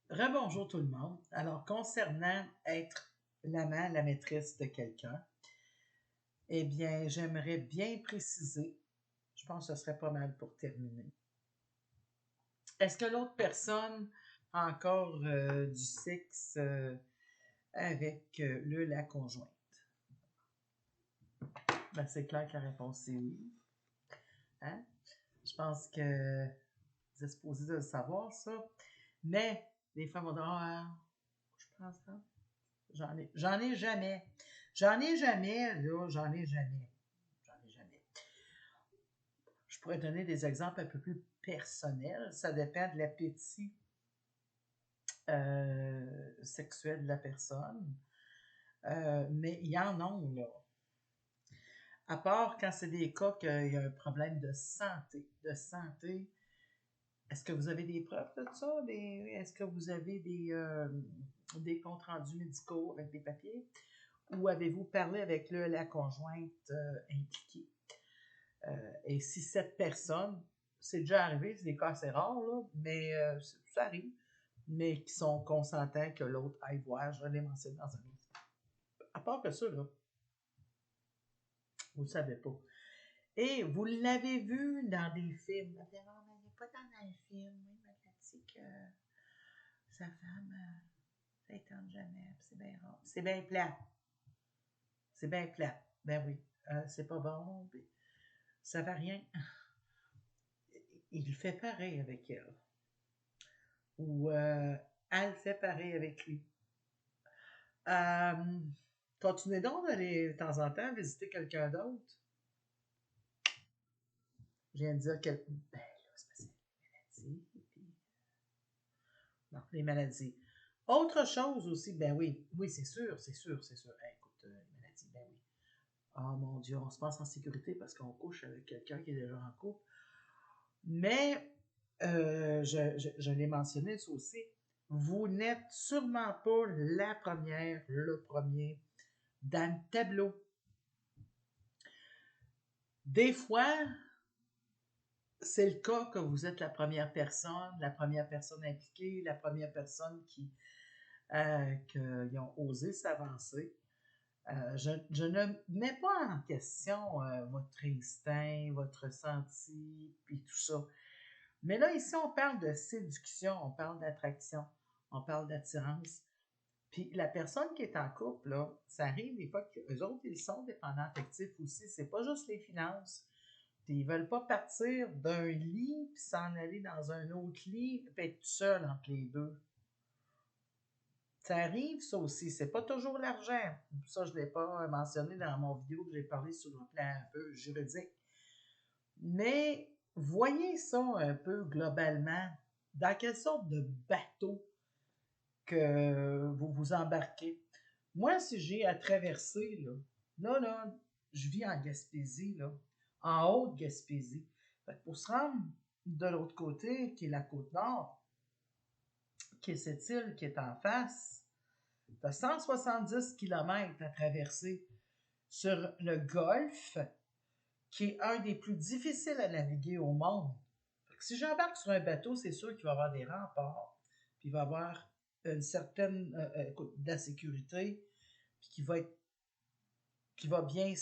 Rebonjour tout le monde. Alors, concernant être l'amant, la maîtresse de quelqu'un, eh bien, j'aimerais bien préciser, je pense que ce serait pas mal pour terminer. Est-ce que l'autre personne a encore du sexe avec la conjointe? Ben, c'est clair que la réponse est oui. Hein? Je pense que vous êtes supposé de le savoir, ça. Mais les femmes vont dire, ah, je pense pas. J'en ai jamais. J'en ai jamais, là, j'en ai jamais. J'en ai jamais. Je pourrais donner des exemples un peu plus personnels. Ça dépend de l'appétit sexuel de la personne. Mais il y en a, là. À part quand c'est des cas qu'il y a un problème de santé. Est-ce que vous avez des preuves de ça? Est-ce que vous avez des comptes rendus médicaux avec des papiers? Ou avez-vous parlé avec la conjointe impliquée? Et si cette personne, c'est déjà arrivé, c'est des cas assez rares, là, mais ça arrive, mais qui sont consentants que l'autre aille voir, je l'ai mentionné dans un livre. À part que ça, là, vous ne le savez pas. Et vous l'avez vu dans des films. Non, mais il n'est pas dans un film. Il m'a dit que sa femme, ça ne tente jamais. C'est bien rare. C'est bien plat. C'est bien plat. Ben oui. C'est pas bon. Ça va rien. Il fait pareil avec elle. Ou elle fait pareil avec lui. Continuez donc d'aller de temps en temps visiter quelqu'un d'autre. Je viens de dire que. Ben là, c'est parce que les maladies. Puis... Non, les maladies. Autre chose aussi, ben oui, c'est sûr. Hey, écoute, les maladies, ben oui. Oh mon Dieu, on se pense en sécurité parce qu'on couche avec quelqu'un qui est déjà en couple. Mais, je l'ai mentionné ça aussi, vous n'êtes sûrement pas la première, le premier dans le tableau. Des fois, c'est le cas que vous êtes la première personne impliquée, la première personne qui ont osé s'avancer. Je ne mets pas en question votre instinct, votre ressenti, puis tout ça. Mais là, ici, on parle de séduction, on parle d'attraction, on parle d'attirance. Puis la personne qui est en couple, là, ça arrive des fois qu'eux autres, ils sont dépendants affectifs aussi. C'est pas juste les finances. Puis ils veulent pas partir d'un lit puis s'en aller dans un autre lit puis être tout seul entre les deux. Ça arrive, ça aussi. C'est pas toujours l'argent. Ça, je ne l'ai pas mentionné dans mon vidéo que j'ai parlé sur le plan un peu juridique. Mais voyez ça un peu globalement. Dans quelle sorte de bateau que vous vous embarquez? Moi, si j'ai à traverser, là, je vis en Gaspésie, là, en Haute-Gaspésie. Pour se rendre de l'autre côté, qui est la Côte-Nord, qui est cette île qui est en face, tu as 170 km à traverser sur le Golfe, qui est un des plus difficiles à naviguer au monde. Si j'embarque sur un bateau, c'est sûr qu'il va y avoir des remparts, puis il va y avoir une certaine de la sécurité, puis qui va bien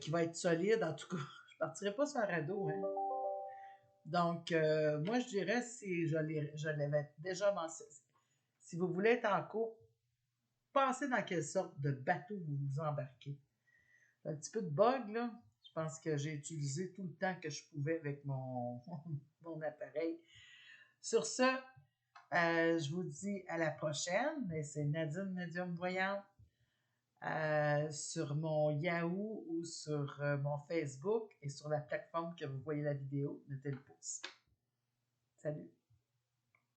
qui va être solide. En tout cas, je partirai pas sur un radeau. Hein. Donc, moi, je dirais, si je l'avais déjà mentionné, si vous voulez être en couple, pensez dans quelle sorte de bateau vous vous embarquez. Un petit peu de bug, là. Je pense que j'ai utilisé tout le temps que je pouvais avec mon appareil. Sur ce, je vous dis à la prochaine. C'est Nadine Medium Voyante sur mon Yahoo ou sur mon Facebook et sur la plateforme que vous voyez la vidéo. Mettez le pouce. Salut!